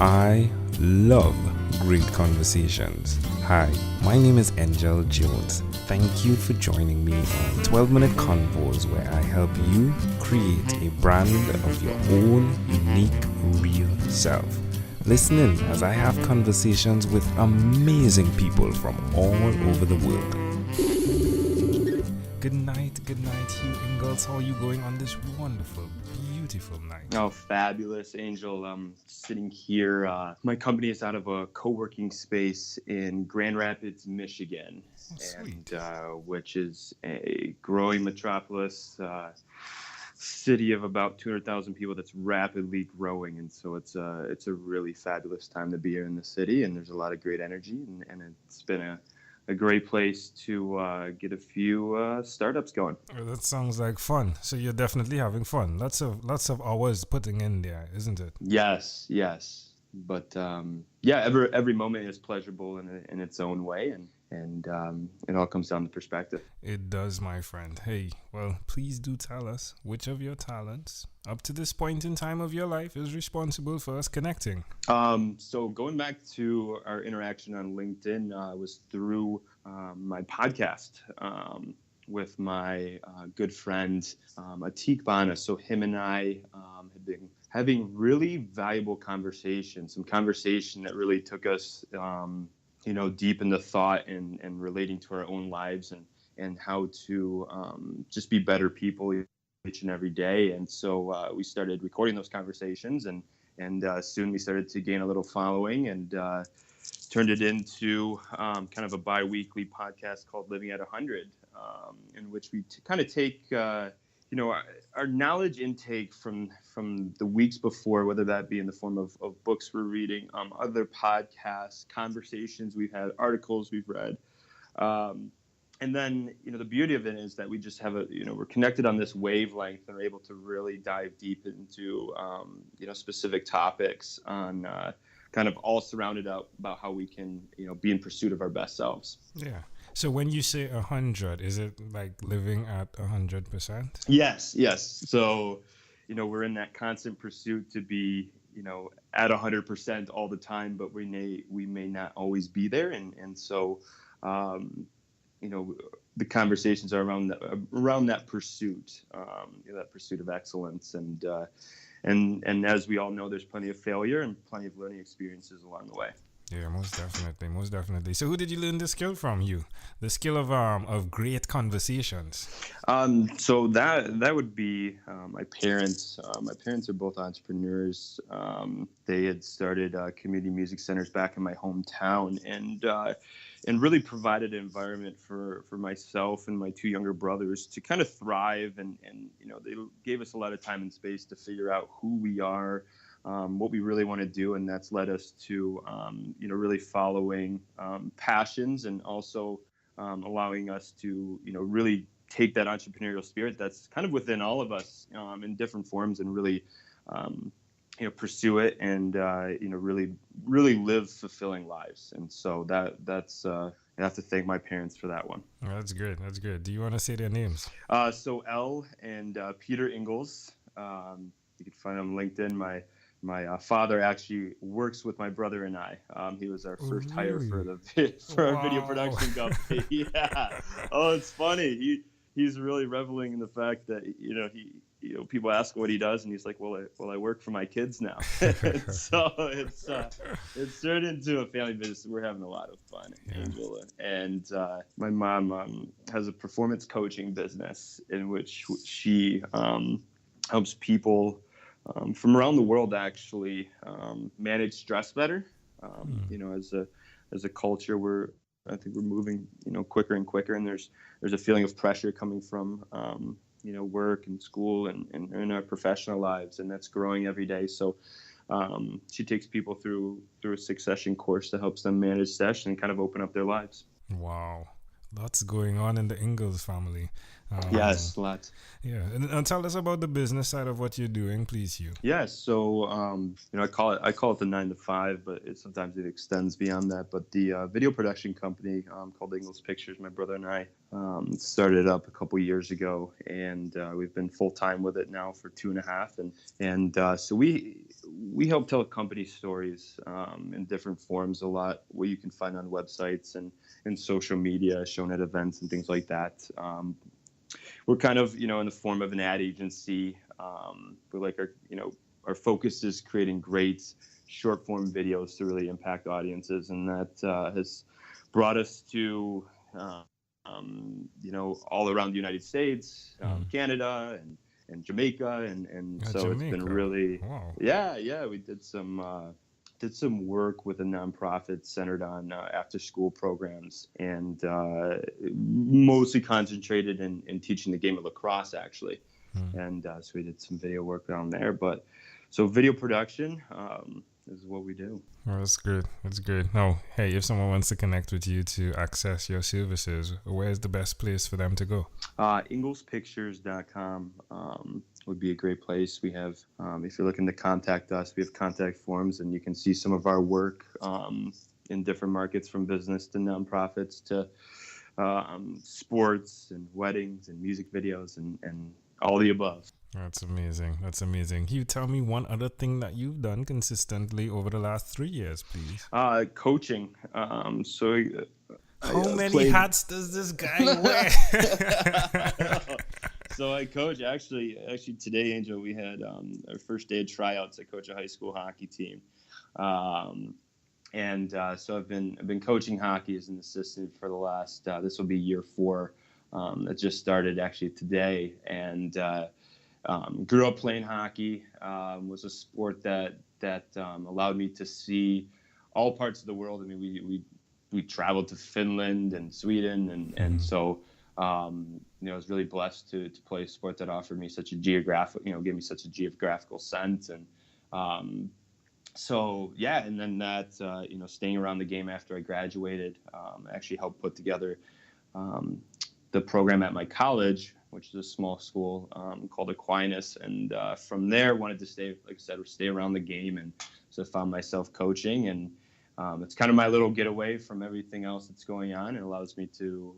I love great conversations. Hi, my name is Angel Jones. Thank you for joining me on 12-minute convos where I help you create a brand of your own unique, real self. Listen in as I have conversations with amazing people from all over the world. Good night, Hugh Ingalls. How are you going on this wonderful, beautiful night? Oh, fabulous, Angel. I'm sitting here. My company is out of a co-working space in Grand Rapids, Michigan, which is a growing metropolis, city of about 200,000 people that's rapidly growing. And so it's a really fabulous time to be here in the city, and there's a lot of great energy, and it's been a great place to get a few startups going. Well, that sounds like fun. So you're definitely having fun. Lots of hours putting in there, isn't it? Yes. But every moment is pleasurable in its own way, and it all comes down to perspective. It does, my friend. Hey, well, please do tell us which of your talents up to this point in time of your life is responsible for us connecting. So going back to our interaction on LinkedIn was through my podcast with my good friend Atik Bana. So him and I had been having really valuable conversations, some conversation that really took us deep into thought and relating to our own lives and how to just be better people each and every day. And so we started recording those conversations, and soon we started to gain a little following, and turned it into kind of a bi-weekly podcast called Living at 100, in which we kind of take our knowledge intake from the weeks before, whether that be in the form of books we're reading, other podcasts, conversations we've had, articles we've read. And then, the beauty of it is that we just have we're connected on this wavelength and are able to really dive deep into, specific topics on kind of all surrounded about how we can, be in pursuit of our best selves. Yeah. So when you say 100, is it like living at 100%? Yes. So, we're in that constant pursuit to be, at 100% all the time, but we may not always be there. And so, the conversations are around that pursuit, that pursuit of excellence. And as we all know, there's plenty of failure and plenty of learning experiences along the way. Yeah, most definitely. So who did you learn the skill from, Hugh? The skill of great conversations. So that would be my parents. My parents are both entrepreneurs. They had started community music centers back in my hometown, and really provided an environment for myself and my two younger brothers to kind of thrive. And they gave us a lot of time and space to figure out who we are, what we really want to do, and that's led us to really following passions, and also allowing us to really take that entrepreneurial spirit that's kind of within all of us in different forms, and really pursue it, and really live fulfilling lives. And so that's I have to thank my parents for that one. Oh, that's good. Do you want to say their names? So Elle and Peter Ingalls. You can find them on LinkedIn. My father actually works with my brother and I. He was our first hire for our video production company. Yeah. Oh, it's funny. He's really reveling in the fact that people ask what he does, and he's like, well, I work for my kids now. So it's turned into a family business. We're having a lot of fun, Angela. And my mom has a performance coaching business in which she helps people from around the world actually manage stress better. As a culture, I think we're moving quicker and quicker, and there's a feeling of pressure coming from work and school and in our professional lives, and that's growing every day. So she takes people through a succession course that helps them manage stress and kind of open up their lives. Wow. Lots going on in the Ingalls family. Yes, lots. Yeah, and tell us about the business side of what you're doing, please, Hugh. Yeah, so I call it the 9 to 5, but sometimes it extends beyond that. But the video production company called Inglis Pictures, my brother and I started up a couple years ago, and we've been full time with it now for 2.5. So we help tell company stories in different forms, a lot what you can find on websites and in social media, shown at events and things like that. We're kind of, in the form of an ad agency. We're like our focus is creating great short form videos to really impact audiences, and that has brought us to, all around the United States, Canada, and Jamaica, and so Jamaica. It's been really, wow. yeah. We did some work with a nonprofit centered on after school programs, and mostly concentrated in teaching the game of lacrosse, actually. And so we did some video work down there. But so video production is what we do. Well, that's good. That's good. Now, hey, if someone wants to connect with you to access your services, where's the best place for them to go? InglesPictures.com would be a great place. We have, if you're looking to contact us, we have contact forms, and you can see some of our work in different markets, from business to nonprofits to sports and weddings and music videos and all the above. That's amazing. That's amazing. Can you tell me one other thing that you've done consistently over the last 3 years, please? Coaching. How many hats does this guy wear? So I coach. Actually today, Angel, we had our first day of tryouts. I coach a high school hockey team, so I've been coaching hockey as an assistant for the last. This will be year 4. That just started actually today, and grew up playing hockey. Was a sport that allowed me to see all parts of the world. I mean, we traveled to Finland and Sweden, and so I was really blessed to play a sport that offered me such a gave me such a geographical sense, and and then that staying around the game after I graduated, actually helped put together the program at my college, which is a small school called Aquinas, and from there wanted to stay around the game, and so I found myself coaching, and it's kind of my little getaway from everything else that's going on. It allows me to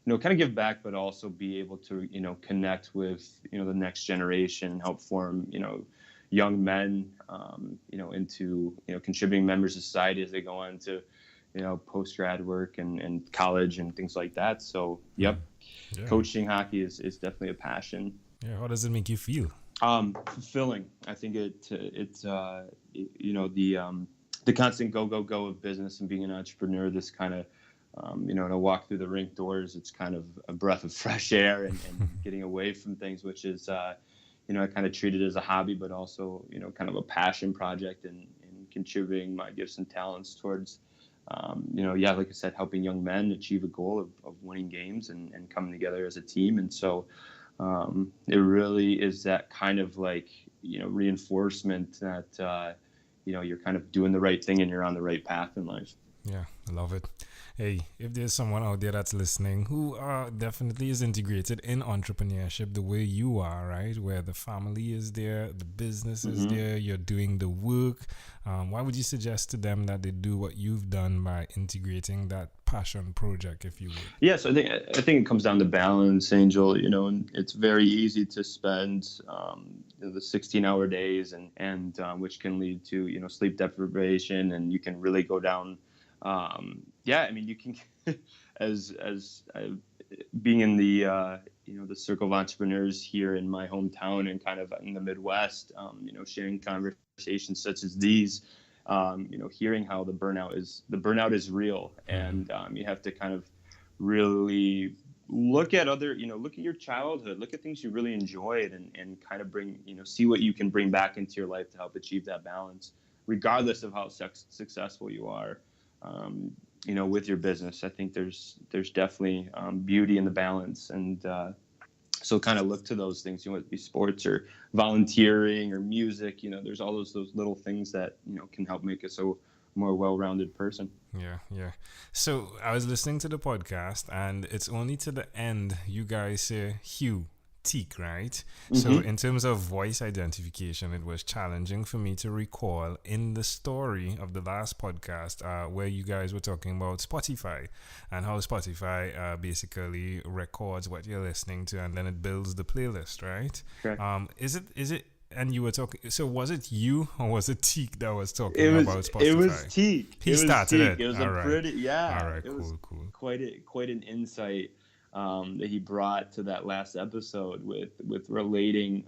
kind of give back, but also be able to connect with the next generation and help form young men into contributing members of society as they go on to post-grad work and college and things like that. So, yep. Yeah. Coaching hockey is definitely a passion. Yeah. How does it make you feel? Fulfilling. I think it's the constant go of business and being an entrepreneur, this kind of, to walk through the rink doors, it's kind of a breath of fresh air and getting away from things, which is, I kind of treat it as a hobby, but also, kind of a passion project and contributing my gifts and talents towards, like I said, helping young men achieve a goal of winning games and coming together as a team. And so it really is that kind of reinforcement that, you're kind of doing the right thing and you're on the right path in life. Yeah, I love it. Hey, if there's someone out there that's listening who definitely is integrated in entrepreneurship the way you are, right? Where the family is there, the business is there, you're doing the work. Why would you suggest to them that they do what you've done by integrating that passion project, if you would? Yes, I think it comes down to balance, Angel. And it's very easy to spend the 16-hour days and which can lead to sleep deprivation, and you can really go down. You can, as being in the the circle of entrepreneurs here in my hometown and kind of in the Midwest, sharing conversations such as these, hearing how the burnout is real, and you have to kind of really look at look at your childhood, look at things you really enjoyed, and kind of bring, see what you can bring back into your life to help achieve that balance, regardless of how successful you are. With your business. I think there's definitely beauty in the balance, and so kind of look to those things. Whether it be sports or volunteering or music, there's all those little things that can help make us a more well-rounded person. Yeah. So I was listening to the podcast, and it's only to the end you guys say Hugh, Teak, right? So in terms of voice identification, it was challenging for me to recall in the story of the last podcast where you guys were talking about Spotify and how Spotify basically records what you're listening to, and then it builds the playlist, right? Correct. Is it and you were talking, so was it you or was it Teak that was talking about Spotify? It was Teak. He started it. It was All a right. pretty All right, it was cool. quite an insight that he brought to that last episode with relating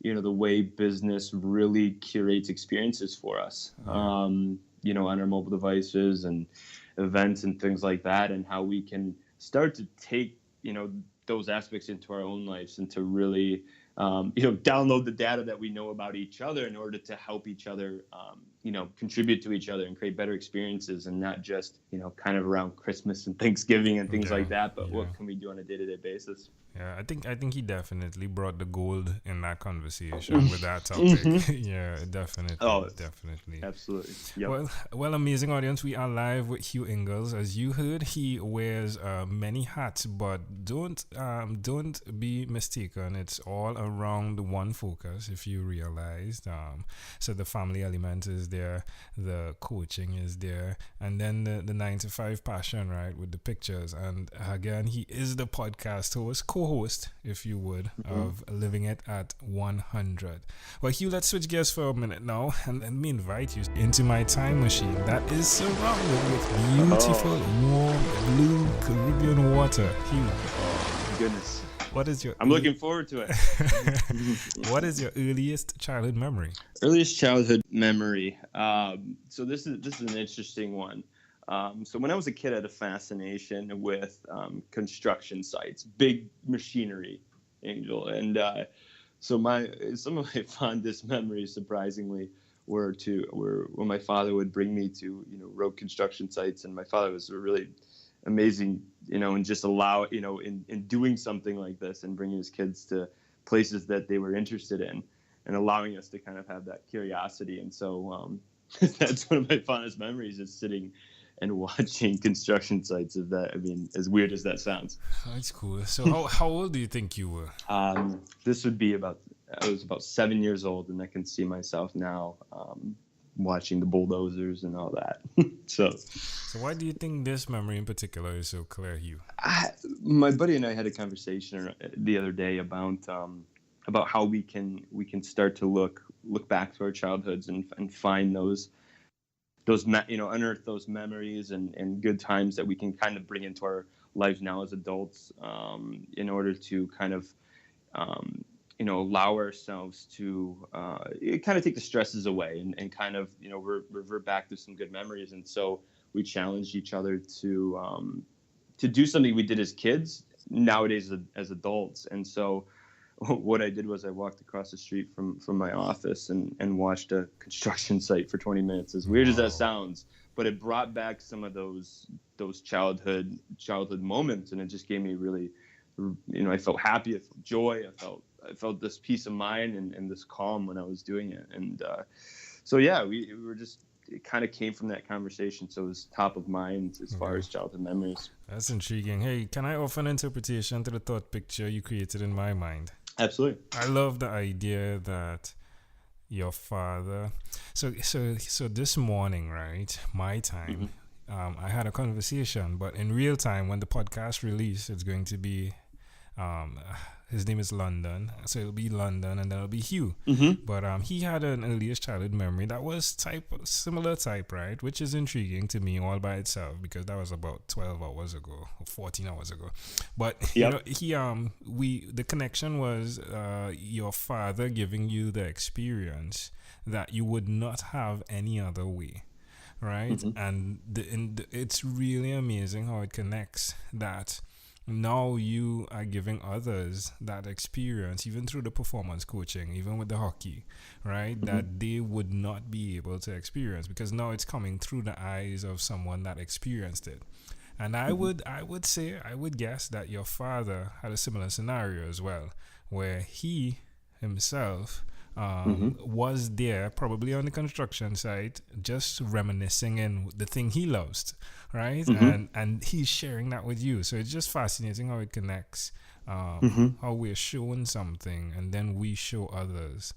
the way business really curates experiences for us, on our mobile devices and events and things like that, and how we can start to take those aspects into our own lives and to really download the data that we know about each other in order to help each other, contribute to each other and create better experiences, and not just, kind of around Christmas and Thanksgiving and things like that, but what can we do on a day-to-day basis? Yeah, I think he definitely brought the gold in that conversation with that topic. Yeah, definitely. Oh, definitely. Absolutely. Yep. Well, amazing audience. We are live with Hugh Ingalls. As you heard, he wears many hats, but don't be mistaken. It's all around one focus. If you realized, so the family element is there, the coaching is there, and then the 9 to 5 passion, right, with the pictures. And again, he is the podcast host, co-host, if you would, of Living It at 100. Well, Hugh, let's switch gears for a minute now, and let me invite you into my time machine that is surrounded with beautiful, warm, blue Caribbean water. Hugh. Oh, goodness. I'm looking forward to it. What is your earliest childhood memory? Earliest childhood memory. So this is an interesting one. So when I was a kid, I had a fascination with construction sites, big machinery, Angel. And some of my fondest memories, surprisingly, were when my father would bring me to road construction sites, and my father was really amazing, and just allow in doing something like this and bringing his kids to places that they were interested in, and allowing us to kind of have that curiosity. And so that's one of my fondest memories, is sitting and watching construction sites of that. I mean, as weird as that sounds. That's cool. So how old do you think you were? This would be I was about 7 years old, and I can see myself now watching the bulldozers and all that. So why do you think this memory in particular is so clear, Hugh? My buddy and I had a conversation the other day about how we can start to look back to our childhoods and find those unearth those memories and good times that we can kind of bring into our lives now as adults, in order to kind of allow ourselves to kind of take the stresses away and kind of revert back to some good memories. And so we challenged each other to do something we did as kids nowadays as adults. And so what I did was I walked across the street from my office and watched a construction site for 20 minutes, as weird as that sounds, but it brought back some of those childhood moments, and it just gave me really, I felt happy, I felt joy, I felt this peace of mind and this calm when I was doing it. And so yeah, we were just, it kind of came from that conversation, so it was top of mind as far as childhood memories. That's intriguing. Hey, can I offer an interpretation to the thought picture you created in my mind? Absolutely. I love the idea that your father. So this morning, right, my time, I had a conversation, but in real time, when the podcast release, it's going to be, his name is London, so it'll be London, and then it'll be Hugh. But he had an earliest childhood memory that was similar type, right? Which is intriguing to me all by itself, because that was about 12 hours ago or 14 hours ago. But the connection was your father giving you the experience that you would not have any other way, right? And it's really amazing how it connects that. Now you are giving others that experience, even through the performance coaching, even with the hockey, right? That they would not be able to experience, because now it's coming through the eyes of someone that experienced it. And I would guess that your father had a similar scenario as well, where he himself was there, probably on the construction site, just reminiscing in the thing he loves, right? And he's sharing that with you. So it's just fascinating how it connects, how we're shown something and then we show others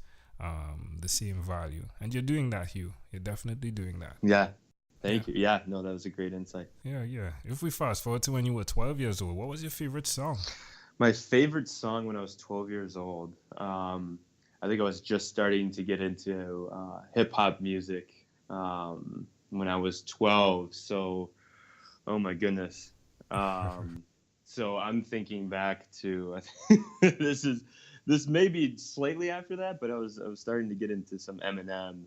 the same value. And you're doing that, Hugh. You're definitely doing that. Yeah. Thank you. Yeah, no, that was a great insight. Yeah. If we fast forward to when you were 12 years old, what was your favorite song? My favorite song when I was 12 years old, I think I was just starting to get into hip-hop music when I was 12. So, oh my goodness. So I'm thinking back to, this may be slightly after that, but I was starting to get into some Eminem.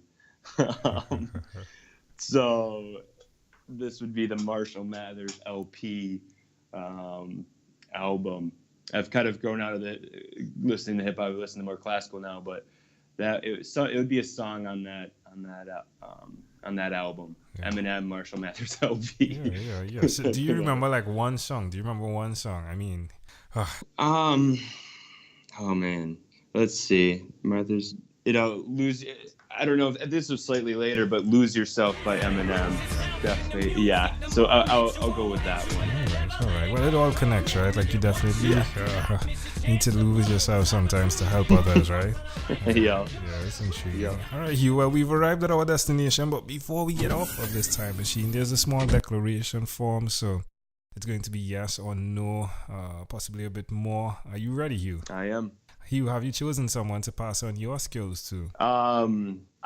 So this would be the Marshall Mathers LP album. I've kind of grown out of listening to hip hop. I listen to more classical now, but it would be a song on that album. Yeah. Eminem, Marshall Mathers LP. Yeah. So do you remember like one song? Do you remember one song? I mean, oh man, let's see. Mathers, lose. I don't know if this was slightly later, but "Lose Yourself" by Eminem, definitely. Yeah, so I'll go with that one. All right. Well, it all connects, right? Like you definitely need to lose yourself sometimes to help others, right? Yeah, it's intriguing. Yeah. All right, Hugh. Well, we've arrived at our destination, but before we get off of this time machine, there's a small declaration form. So it's going to be yes or no, possibly a bit more. Are you ready, Hugh? I am. Hugh, have you chosen someone to pass on your skills to? I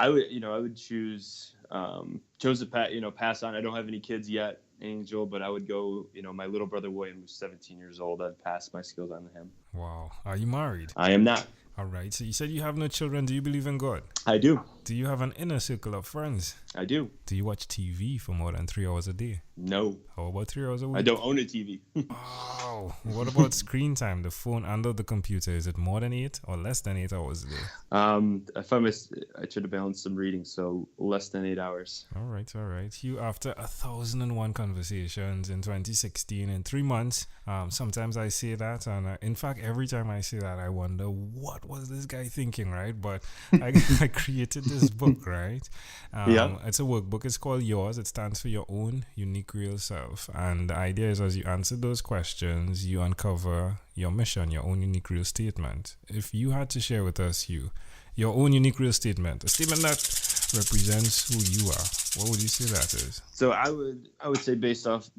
would choose pass on. I don't have any kids yet, Angel, but I would go, my little brother William, who's 17 years old. I'd pass my skills on to him. Wow. Are you married? I am not. All right. So you said you have no children. Do you believe in God? I do. Do you have an inner circle of friends? I do. Do you watch TV for more than 3 hours a day? No. How about 3 hours a week? I don't own a TV. Oh, what about screen time, the phone and the computer? Is it more than 8 or less than 8 hours a day? I should have balanced some reading, so less than 8 hours. All right. Hugh, after 1,001 conversations in 2016 in 3 months, sometimes I say that, and in fact, every time I say that, I wonder what was this guy thinking, right? But I created this book, right? It's a workbook. It's called Yours. It stands for Your Own Unique Real Self. And the idea is as you answer those questions, you uncover your mission, your own unique real statement. If you had to share with us, Hugh, your own unique real statement, a statement that represents who you are, what would you say that is? So I would say based off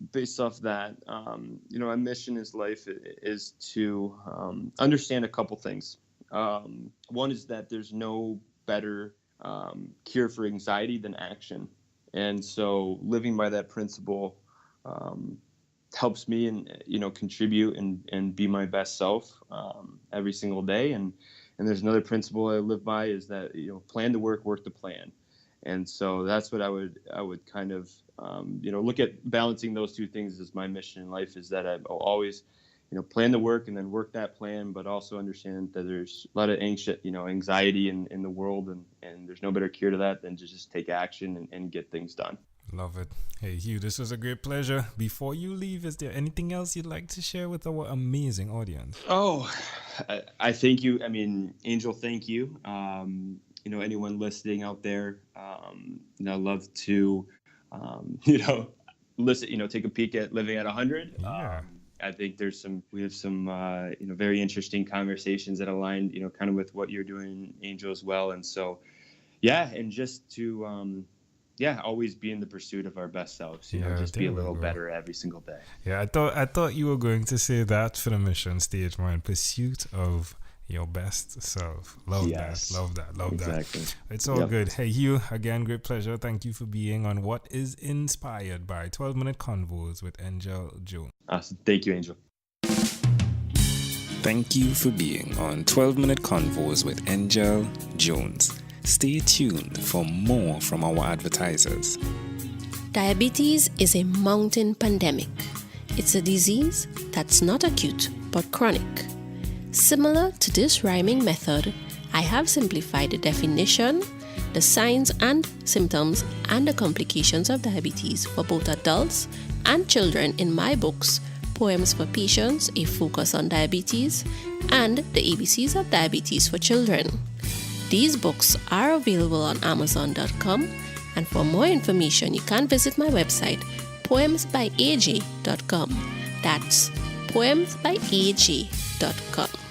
that, my mission in life is to understand a couple things. One is that there's no better cure for anxiety than action. And so living by that principle helps me and, contribute and be my best self every single day. And there's another principle I live by is that, plan to work the plan. And so that's what I would kind of, look at balancing those two things as my mission in life, is that I'll always, plan the work and then work that plan, but also understand that there's a lot of anxiety in the world, and there's no better cure to that than to just take action and get things done. Love it. Hey, Hugh, this was a great pleasure. Before you leave, is there anything else you'd like to share with our amazing audience? Oh, I thank you. I mean, Angel, thank you. Anyone listening out there, I'd love to, listen, take a peek at Living at 100. Yeah. I think we have some very interesting conversations that align, kind of with what you're doing, Angel, as well. And so, and just to, always be in the pursuit of our best selves, just be a little better every single day. Yeah, I thought you were going to say that for the mission stage, man, pursuit of your best self. Love that. Exactly. It's all good. Hey, Hugh, again, great pleasure. Thank you for being on What is Inspired by 12-Minute Convos with Angel Jones. Awesome. Thank you, Angel. Thank you for being on 12-Minute Convos with Angel Jones. Stay tuned for more from our advertisers. Diabetes is a mountain pandemic. It's a disease that's not acute but chronic. Similar to this rhyming method, I have simplified the definition, the signs and symptoms, and the complications of diabetes for both adults and children in my books, Poems for Patients, A Focus on Diabetes, and The ABCs of Diabetes for Children. These books are available on Amazon.com, and for more information, you can visit my website, poemsbyaj.com. That's poemsbyaj.com.